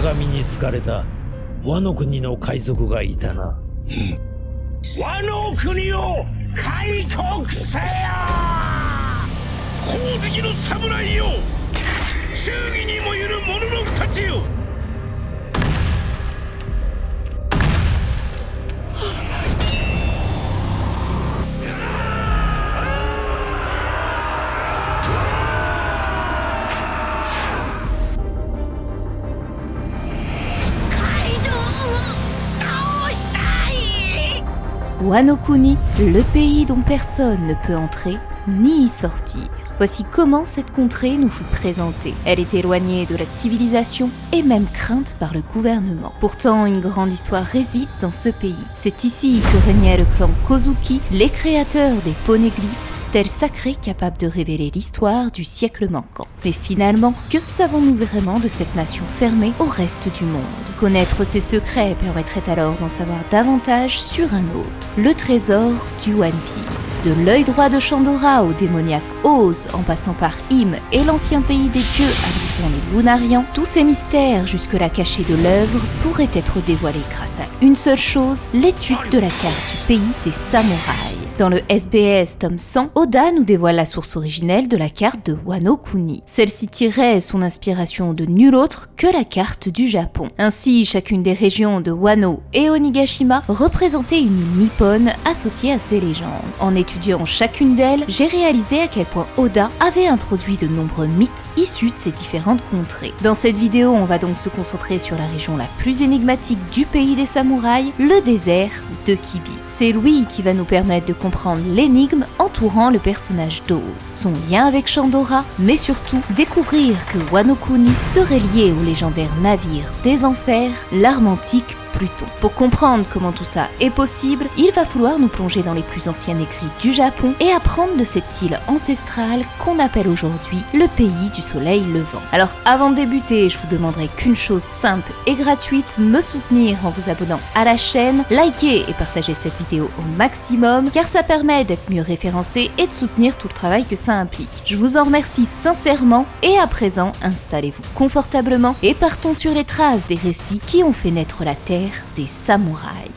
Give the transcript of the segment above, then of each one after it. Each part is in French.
神に好かれたワノ国の海賊がいたな。ワノ国を開国せよ。光月の侍よ、忠義にもゆる者の二つよ。Wano Kuni, le pays dont personne ne peut entrer ni y sortir. Voici comment cette contrée nous fut présentée. Elle est éloignée de la civilisation et même crainte par le gouvernement. Pourtant, une grande histoire réside dans ce pays. C'est ici que régnait le clan Kozuki, les créateurs des poneglyphes, stèles sacrées capables de révéler l'histoire du siècle manquant. Mais finalement, que savons-nous vraiment de cette nation fermée au reste du monde? Connaître ses secrets permettrait alors d'en savoir davantage sur un autre, le trésor du One Piece. De l'œil droit de Shandora au démoniaque Oz, en passant par Im et l'ancien pays des dieux abritant les Lunarians, tous ces mystères jusque-là cachés de l'œuvre pourraient être dévoilés grâce à une seule chose, l'étude de la carte du pays des samouraïs. Dans le SBS tome 100, Oda nous dévoile la source originelle de la carte de Wano Kuni. Celle-ci tirait son inspiration de nul autre que la carte du Japon. Ainsi, chacune des régions de Wano et Onigashima représentait une nippone associée à ces légendes. En étudiant chacune d'elles, j'ai réalisé à quel point Oda avait introduit de nombreux mythes issus de ces différentes contrées. Dans cette vidéo, on va donc se concentrer sur la région la plus énigmatique du pays des samouraïs, le désert de Kibi. C'est lui qui va nous permettre de comprendre l'énigme entourant le personnage d'Oz, son lien avec Shandora, mais surtout découvrir que Wano Kuni serait lié au légendaire navire des enfers, l'arme antique Pluton. Pour comprendre comment tout ça est possible, il va falloir nous plonger dans les plus anciens écrits du Japon et apprendre de cette île ancestrale qu'on appelle aujourd'hui le pays du soleil levant. Alors avant de débuter, je vous demanderai qu'une chose simple et gratuite, me soutenir en vous abonnant à la chaîne, liker et partager cette vidéo au maximum car ça permet d'être mieux référencé et de soutenir tout le travail que ça implique. Je vous en remercie sincèrement et à présent, installez-vous confortablement et partons sur les traces des récits qui ont fait naître la terre des samouraïs.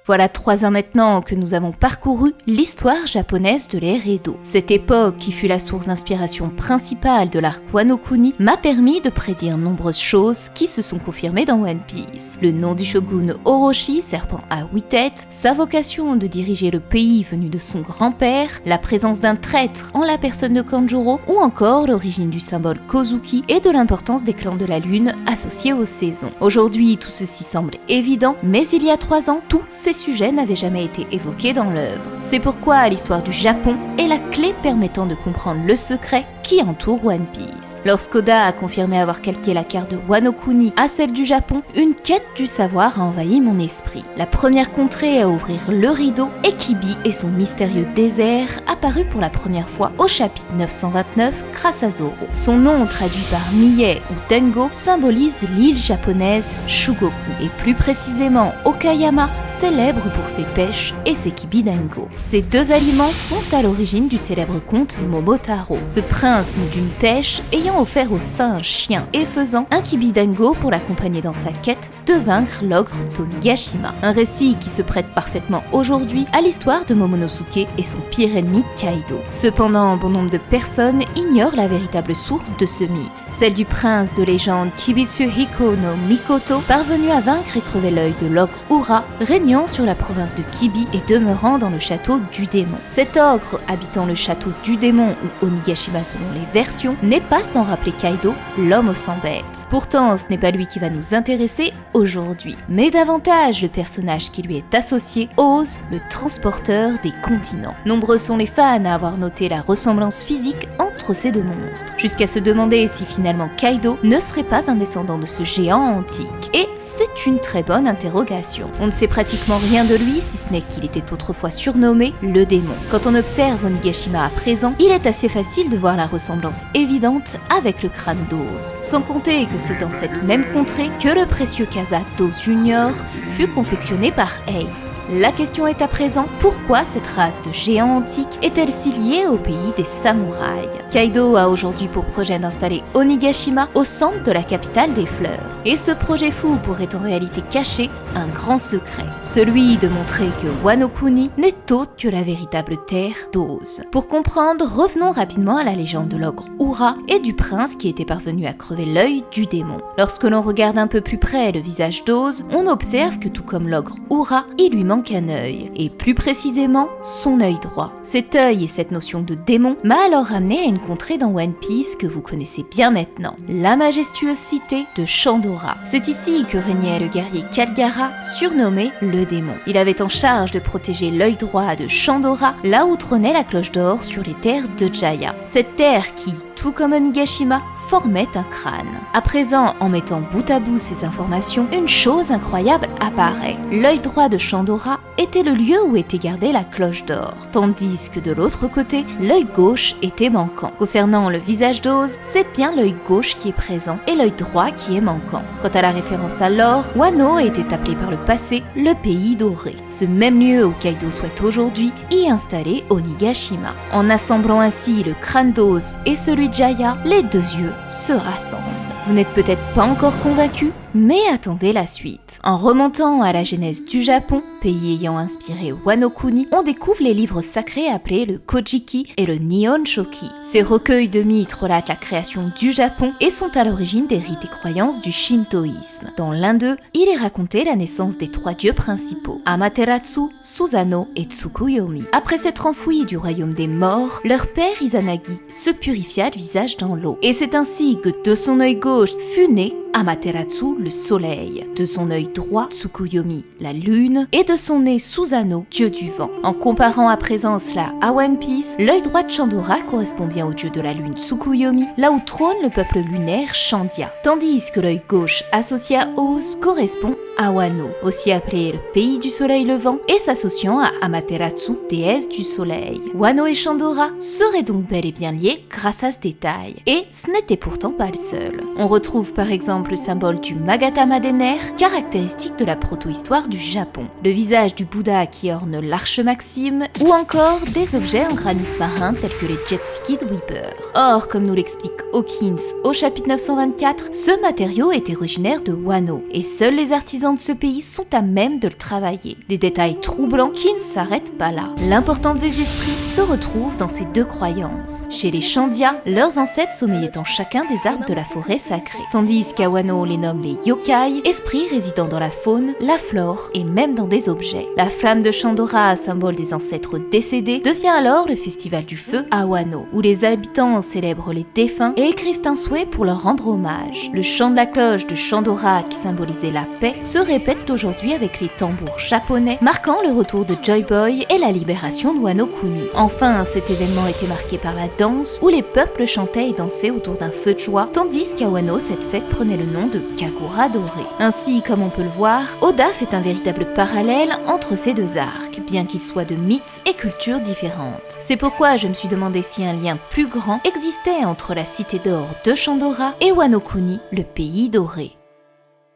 Voilà 3 ans maintenant que nous avons parcouru l'histoire japonaise de l'ère Edo. Cette époque, qui fut la source d'inspiration principale de l'arc Wano Kuni, m'a permis de prédire nombreuses choses qui se sont confirmées dans One Piece. Le nom du shogun Orochi, serpent à 8 têtes, sa vocation de diriger le pays venu de son grand-père, la présence d'un traître en la personne de Kanjuro, ou encore l'origine du symbole Kozuki et de l'importance des clans de la lune associés aux saisons. Aujourd'hui, tout ceci semble évident, mais il y a 3 ans, tous ces sujets n'avaient jamais été évoqués dans l'œuvre. C'est pourquoi l'histoire du Japon est la clé permettant de comprendre le secret qui entoure One Piece. Lorsqu'Oda a confirmé avoir calqué la carte de Wano Kuni à celle du Japon, une quête du savoir a envahi mon esprit. La première contrée à ouvrir le rideau est Kibi et son mystérieux désert, apparu pour la première fois au chapitre 929 grâce à Zoro. Son nom, traduit par Mie ou Dengo, symbolise l'île japonaise Shugoku, et plus précisément Okayama, célèbre pour ses pêches et ses kibidango. Ces 2 aliments sont à l'origine du célèbre conte Momotaro. Ce prince né d'une pêche ayant offert au singe, chien et faisan un kibidango pour l'accompagner dans sa quête de vaincre l'ogre Tonigashima. Un récit qui se prête parfaitement aujourd'hui à l'histoire de Momonosuke et son pire ennemi Kaido. Cependant, bon nombre de personnes ignorent la véritable source de ce mythe, celle du prince de légende Kibitsuhiko no Mikoto, parvenu à vaincre et crever l'œil de l'ogre Ura, régnant sur la province de Kibi et demeurant dans le château du démon. Cet ogre, habitant le château du démon ou Onigashima selon les versions, n'est pas sans rappeler Kaido, l'homme aux 100 bêtes. Pourtant, ce n'est pas lui qui va nous intéresser aujourd'hui, mais davantage le personnage qui lui est associé, Oz, le transporteur des continents. Nombreux sont les fans à avoir noté la ressemblance physique entre ces 2 monstres, jusqu'à se demander si finalement Kaido ne serait pas un descendant de ce géant antique. Et c'est une très bonne interrogation. On ne sait pratiquement rien de lui, si ce n'est qu'il était autrefois surnommé le démon. Quand on observe Onigashima à présent, il est assez facile de voir la ressemblance évidente avec le crâne d'Oz. Sans compter que c'est dans cette même contrée que le précieux kazakh d'Oz Junior fut confectionné par Ace. La question est à présent, pourquoi cette race de géants antiques est-elle si liée au pays des samouraïs? Kaido a aujourd'hui pour projet d'installer Onigashima au centre de la capitale des fleurs. Et ce projet fou pourrait en réalité cacher un grand secret, celui de montrer que Wano Kuni n'est autre que la véritable terre d'Oz. Pour comprendre, revenons rapidement à la légende de l'ogre Ura et du prince qui était parvenu à crever l'œil du démon. Lorsque l'on regarde un peu plus près le visage d'Oz, on observe que tout comme l'ogre Ura, il lui manque un œil, et plus précisément son œil droit. Cet œil et cette notion de démon m'a alors ramené à une contrée dans One Piece que vous connaissez bien maintenant, la majestueuse cité de Shandora. C'est ici que régnait le guerrier Kalgara, surnommé le démon. Il avait en charge de protéger l'œil droit de Shandora, là où trônait la cloche d'or sur les terres de Jaya. Cette terre qui, tout comme Onigashima, formait un crâne. À présent, en mettant bout à bout ces informations, une chose incroyable apparaît. L'œil droit de Shandora était le lieu où était gardée la cloche d'or, tandis que de l'autre côté, l'œil gauche était manquant. Concernant le visage d'Oz, c'est bien l'œil gauche qui est présent et l'œil droit qui est manquant. Quant à la référence à l'or, Wano était appelé par le passé le pays doré, ce même lieu où Kaido souhaite aujourd'hui y installer Onigashima. En assemblant ainsi le crâne d'Oz et celui de Jaya, les deux yeux se rassemblent. Vous n'êtes peut-être pas encore convaincu, mais attendez la suite. En remontant à la genèse du Japon, pays ayant inspiré Wano Kuni, on découvre les livres sacrés appelés le Kojiki et le Nihon Shoki. Ces recueils de mythes relatent la création du Japon et sont à l'origine des rites et croyances du shintoïsme. Dans l'un d'eux, il est raconté la naissance des trois dieux principaux, Amaterasu, Susanoo et Tsukuyomi. Après s'être enfouis du royaume des morts, leur père Izanagi se purifia le visage dans l'eau. Et c'est ainsi que de son œil gauche fut né Amaterasu, le soleil, de son œil droit, Tsukuyomi, la lune, et de son nez Susanoo, dieu du vent. En comparant à présent cela à One Piece, l'œil droit de Shandora correspond bien au dieu de la lune Tsukuyomi, là où trône le peuple lunaire Shandia, tandis que l'œil gauche associé à Oz correspond à Wano, aussi appelé le pays du soleil levant, et s'associant à Amaterasu, déesse du soleil. Wano et Shandora seraient donc bel et bien liés grâce à ce détail, et ce n'était pourtant pas le seul. On retrouve par exemple le symbole du Magatama des nerfs, caractéristique de la proto-histoire du Japon, le visage du Bouddha qui orne l'arche Maxime, ou encore des objets en granit marin tels que les jet skis de Weeper. Or, comme nous l'explique Hawkins au chapitre 924, ce matériau est originaire de Wano, et seuls les artisans de ce pays sont à même de le travailler. Des détails troublants qui ne s'arrêtent pas là. L'importance des esprits se retrouve dans ces deux croyances. Chez les Shandia, leurs ancêtres sommeillaient en chacun des arbres de la forêt sacrée, tandis qu'à Wano on les nomme les yokai, esprits résidant dans la faune, la flore et même dans des objets. La flamme de Shandora, symbole des ancêtres décédés, devient alors le festival du feu à Wano, où les habitants célèbrent les défunts et écrivent un souhait pour leur rendre hommage. Le chant de la cloche de Shandora, qui symbolisait la paix, se répète aujourd'hui avec les tambours japonais, marquant le retour de Joy Boy et la libération de Wano Kuni. Enfin, cet événement était marqué par la danse, où les peuples chantaient et dansaient autour d'un feu de joie, tandis qu'à Wano, cette fête prenait le nom de Kagura doré. Ainsi, comme on peut le voir, Oda fait un véritable parallèle entre ces deux arcs, bien qu'ils soient de mythes et cultures différentes. C'est pourquoi je me suis demandé si un lien plus grand existait entre la cité d'or de Shandora et Wano Kuni, le pays doré.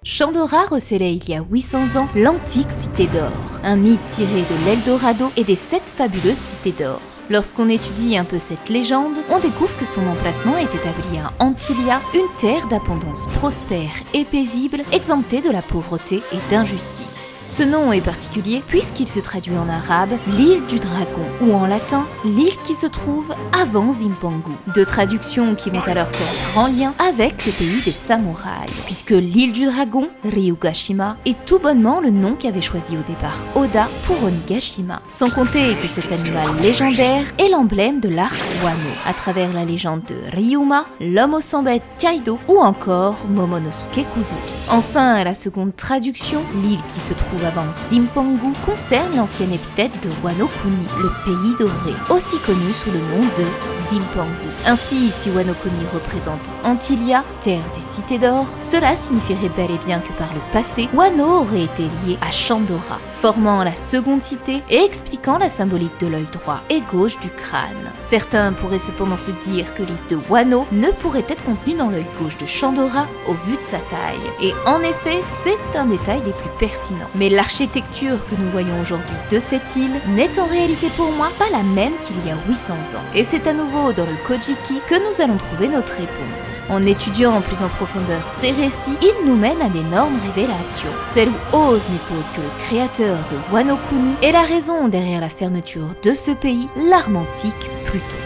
Shandora recelait il y a 800 ans l'antique cité d'or, un mythe tiré de l'Eldorado et des 7 fabuleuses cités d'or. Lorsqu'on étudie un peu cette légende, on découvre que son emplacement est établi à Antilia, une terre d'abondance prospère et paisible, exemptée de la pauvreté et d'injustice. Ce nom est particulier puisqu'il se traduit en arabe l'île du dragon ou en latin l'île qui se trouve avant Zimpangu. Deux traductions qui vont alors faire grand lien avec le pays des samouraïs, puisque l'île du dragon, Ryugashima, est tout bonnement le nom qu'avait choisi au départ Oda pour Onigashima. Sans compter que cet animal légendaire est l'emblème de l'arc Wano, à travers la légende de Ryuma, l'homme aux 100 bêtes Kaido ou encore Momonosuke Kuzuki. Enfin, la seconde traduction, l'île qui se trouve avant Zimpangu, concerne l'ancienne épithète de Wano Kuni, le pays doré, aussi connu sous le nom de Zimpangu. Ainsi, si Wano Kuni représente Antilia, terre des cités d'or, cela signifierait bel et bien que par le passé, Wano aurait été lié à Shandora, formant la seconde cité et expliquant la symbolique de l'œil droit et gauche du crâne. Certains pourraient cependant se dire que l'île de Wano ne pourrait être contenue dans l'œil gauche de Shandora au vu de sa taille. Et en effet, c'est un détail des plus pertinents. Mais l'architecture que nous voyons aujourd'hui de cette île n'est en réalité pour moi pas la même qu'il y a 800 ans. Et c'est à nouveau dans le Kojiki que nous allons trouver notre réponse. En étudiant plus en profondeur ces récits, ils nous mènent à d'énormes révélations. Celle où Oz n'est autre que le créateur de Wano Kuni est la raison derrière la fermeture de ce pays, l'arme antique Pluton.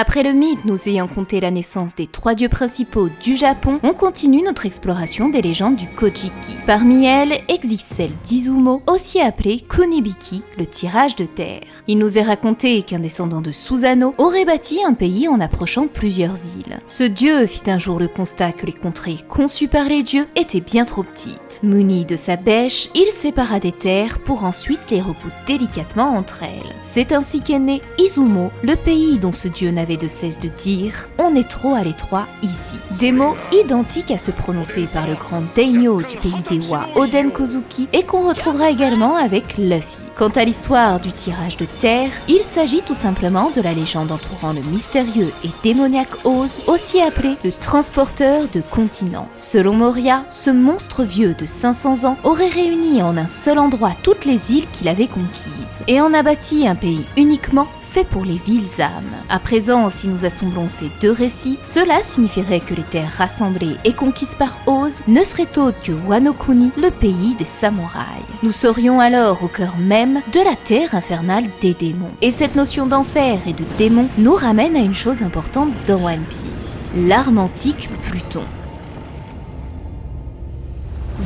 Après le mythe nous ayant conté la naissance des 3 dieux principaux du Japon, on continue notre exploration des légendes du Kojiki. Parmi elles existe celle d'Izumo, aussi appelée Kunibiki, le tirage de terre. Il nous est raconté qu'un descendant de Susanoo aurait bâti un pays en approchant plusieurs îles. Ce dieu fit un jour le constat que les contrées conçues par les dieux étaient bien trop petites. Muni de sa bêche, il sépara des terres pour ensuite les recoudre délicatement entre elles. C'est ainsi qu'est né Izumo, le pays dont ce dieu n'avait de cesse de dire « on est trop à l'étroit ici ». Des mots identiques à ceux prononcés par le grand daimyo du pays des Wa, Oden Kozuki, et qu'on retrouvera également avec Luffy. Quant à l'histoire du tirage de terre, il s'agit tout simplement de la légende entourant le mystérieux et démoniaque Oz, aussi appelé le transporteur de continents. Selon Moria, ce monstre vieux de 500 ans aurait réuni en un seul endroit toutes les îles qu'il avait conquises, et en a bâti un pays uniquement fait pour les viles âmes. À présent, si nous assemblons ces deux récits, cela signifierait que les terres rassemblées et conquises par Oz ne seraient autres que Wano Kuni, le pays des samouraïs. Nous serions alors au cœur même de la terre infernale des démons. Et cette notion d'enfer et de démon nous ramène à une chose importante dans One Piece, l'arme antique Pluton.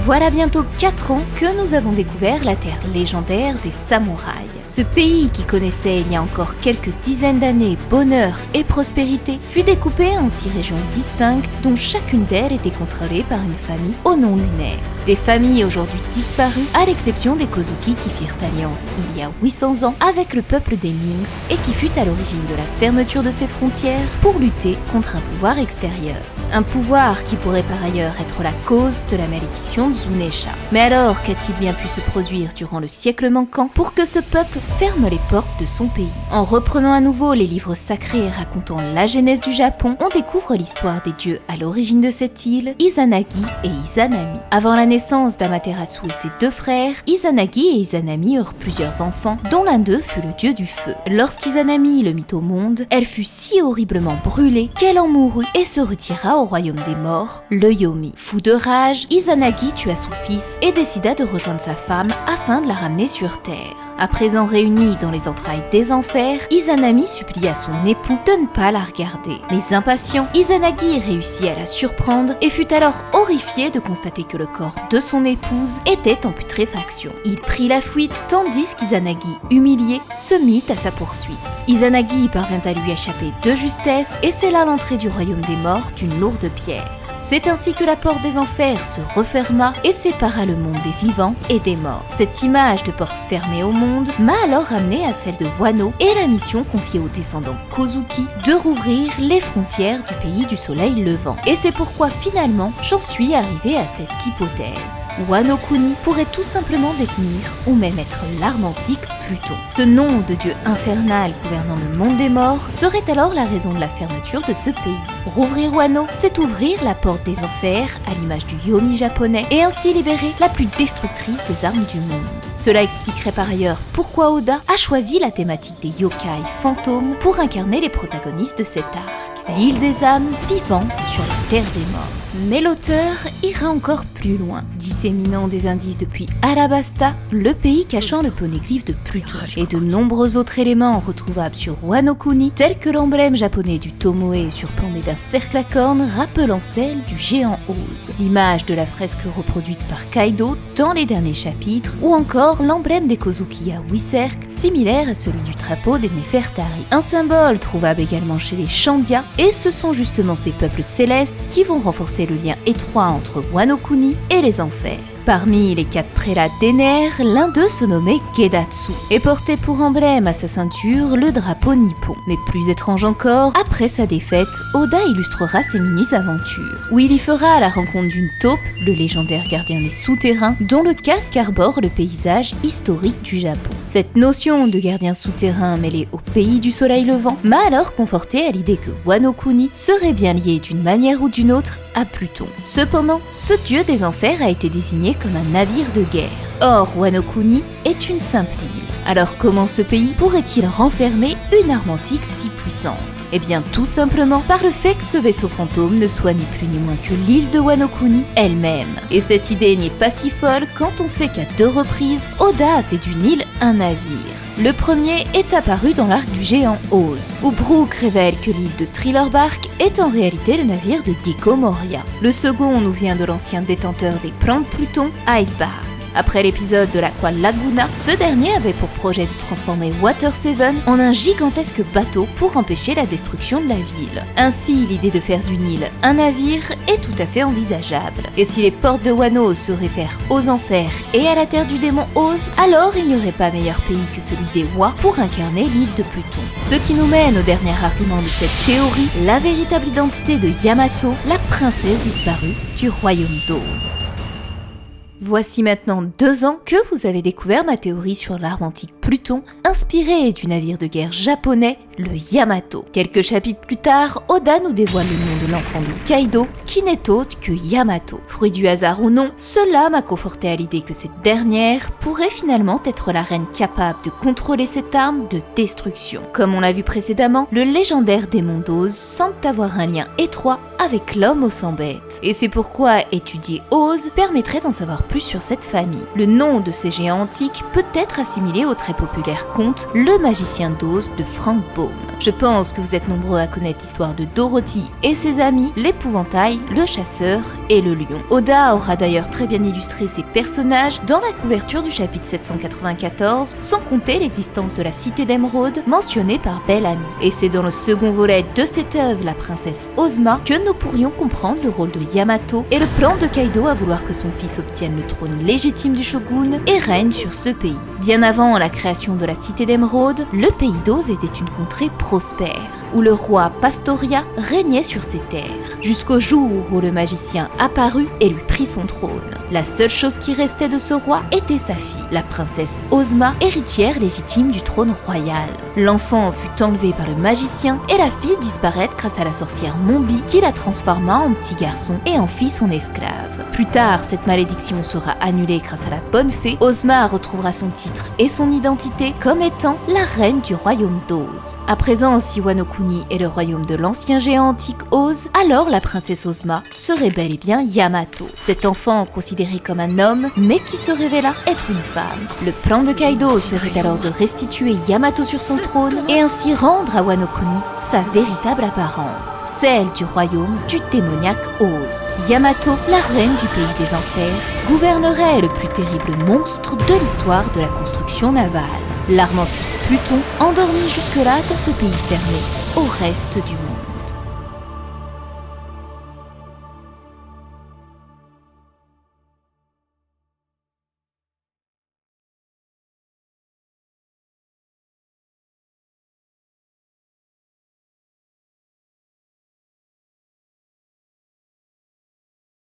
Voilà bientôt 4 ans que nous avons découvert la terre légendaire des samouraïs. Ce pays qui connaissait il y a encore quelques dizaines d'années bonheur et prospérité fut découpé en 6 régions distinctes dont chacune d'elles était contrôlée par une famille au nom lunaire. Des familles aujourd'hui disparues à l'exception des Kozuki qui firent alliance il y a 800 ans avec le peuple des Minks et qui fut à l'origine de la fermeture de ses frontières pour lutter contre un pouvoir extérieur. Un pouvoir qui pourrait par ailleurs être la cause de la malédiction de Zunesha. Mais alors, qu'a-t-il bien pu se produire durant le siècle manquant pour que ce peuple ferme les portes de son pays? En reprenant à nouveau les livres sacrés racontant la genèse du Japon, on découvre l'histoire des dieux à l'origine de cette île, Izanagi et Izanami. Avant la naissance d'Amaterasu et ses 2 frères, Izanagi et Izanami eurent plusieurs enfants, dont l'un d'eux fut le dieu du feu. Lorsqu'Izanami le mit au monde, elle fut si horriblement brûlée qu'elle en mourut et se retira au royaume des morts, le Yomi. Fou de rage, Izanagi tua son fils et décida de rejoindre sa femme afin de la ramener sur terre. À présent réunie dans les entrailles des enfers, Izanami supplia son époux de ne pas la regarder. Mais impatient, Izanagi réussit à la surprendre et fut alors horrifié de constater que le corps de son épouse était en putréfaction. Il prit la fuite tandis qu'Izanagi, humilié, se mit à sa poursuite. Izanagi parvint à lui échapper de justesse et c'est là l'entrée du royaume des morts d'une lourde pierre. C'est ainsi que la porte des enfers se referma et sépara le monde des vivants et des morts. Cette image de porte fermée au monde m'a alors ramené à celle de Wano et la mission confiée aux descendants Kozuki de rouvrir les frontières du pays du soleil levant. Et c'est pourquoi finalement j'en suis arrivée à cette hypothèse. Wano Kuni pourrait tout simplement détenir ou même être l'arme antique Pluton. Ce nom de dieu infernal gouvernant le monde des morts serait alors la raison de la fermeture de ce pays. Rouvrir Wano, c'est ouvrir la porte des enfers à l'image du Yomi japonais et ainsi libérer la plus destructrice des armes du monde. Cela expliquerait par ailleurs pourquoi Oda a choisi la thématique des yokai fantômes pour incarner les protagonistes de cet arc. L'île des âmes vivant sur la terre des morts. Mais l'auteur ira encore plus loin, disséminant des indices depuis Alabasta, le pays cachant le poneglyphe de Pluton, et de nombreux autres éléments retrouvables sur Wano Kuni, tels que l'emblème japonais du Tomoe surplombé d'un cercle à cornes rappelant celle du géant Oz, l'image de la fresque reproduite par Kaido dans les derniers chapitres, ou encore l'emblème des Kozuki à 8 cercles, similaire à celui du drapeau des Nefertari. Un symbole trouvable également chez les Shandia, et ce sont justement ces peuples célestes qui vont renforcer le lien étroit entre Wano Kuni et les enfers. Parmi les 4 prélats d'Ener, l'un d'eux se nommait Gedatsu et portait pour emblème à sa ceinture le drapeau nippon. Mais plus étrange encore, après sa défaite, Oda illustrera ses minus-aventures, où il y fera la rencontre d'une taupe, le légendaire gardien des souterrains, dont le casque arbore le paysage historique du Japon. Cette notion de gardien souterrain mêlée au pays du soleil levant m'a alors conforté à l'idée que Wano Kuni serait bien lié d'une manière ou d'une autre à Pluton. Cependant, ce dieu des enfers a été désigné comme un navire de guerre. Or, Wano Kuni est une simple île. Alors comment ce pays pourrait-il renfermer une arme antique si puissante ? Eh bien tout simplement par le fait que ce vaisseau fantôme ne soit ni plus ni moins que l'île de Wano Kuni elle-même. Et cette idée n'est pas si folle quand on sait qu'à 2 reprises, Oda a fait d'une île un navire. Le premier est apparu dans l'arc du géant Oz, où Brook révèle que l'île de Thriller Bark est en réalité le navire de Gekko Moria. Le second nous vient de l'ancien détenteur des plans de Pluton, Icebark. Après l'épisode de l'Aqua Laguna, ce dernier avait pour projet de transformer Water 7 en un gigantesque bateau pour empêcher la destruction de la ville. Ainsi, l'idée de faire d'une île un navire est tout à fait envisageable. Et si les portes de Wano se réfèrent aux enfers et à la terre du démon Oz, alors il n'y aurait pas meilleur pays que celui des Wa pour incarner l'île de Pluton. Ce qui nous mène au dernier argument de cette théorie, la véritable identité de Yamato, la princesse disparue du royaume d'Oz. Voici maintenant 2 ans que vous avez découvert ma théorie sur l'arme antique Pluton, inspirée du navire de guerre japonais, le Yamato. Quelques chapitres plus tard, Oda nous dévoile le nom de l'enfant de Kaido, qui n'est autre que Yamato. Fruit du hasard ou non, cela m'a conforté à l'idée que cette dernière pourrait finalement être la reine capable de contrôler cette arme de destruction. Comme on l'a vu précédemment, le légendaire démon d'Oz semble avoir un lien étroit avec l'homme aux 100 bêtes. Et c'est pourquoi étudier Oz permettrait d'en savoir plus sur cette famille. Le nom de ces géants antiques peut être assimilé au très populaire conte Le magicien d'Oz de Frank Baum. Je pense que vous êtes nombreux à connaître l'histoire de Dorothy et ses amis, l'épouvantail, le chasseur et le lion. Oda aura d'ailleurs très bien illustré ces personnages dans la couverture du chapitre 794, sans compter l'existence de la cité d'émeraude mentionnée par Bellamy. Et c'est dans le second volet de cette œuvre, la princesse Ozma, que nous pourrions comprendre le rôle de Yamato et le plan de Kaido à vouloir que son fils obtienne le trône légitime du shogun et règne sur ce pays. Bien avant la création de la cité d'émeraude, le pays d'Oz était une contrée prospère, où le roi Pastoria régnait sur ses terres, jusqu'au jour où le magicien apparut et lui prit son trône. La seule chose qui restait de ce roi était sa fille, la princesse Ozma, héritière légitime du trône royal. L'enfant fut enlevé par le magicien et la fille disparaît grâce à la sorcière Mombi qui la transforma en petit garçon et en fit son esclave. Plus tard, cette malédiction sera annulée grâce à la bonne fée. Ozma retrouvera son titre et son identité comme étant la reine du royaume d'Oz. À présent, si Wano Kuni est le royaume de l'ancien géant antique Oz, alors la princesse Ozma serait bel et bien Yamato. Cet enfant considéré comme un homme, mais qui se révéla être une femme. Le plan de Kaido serait alors de restituer Yamato sur son trône et ainsi rendre à Wano Kuni sa véritable apparence, celle du royaume du démoniaque Oz. Yamato, la reine du pays des enfers, gouvernerait le plus terrible monstre de l'histoire de la construction navale, l'arme antique Pluton, endormi jusque-là dans ce pays fermé au reste du monde.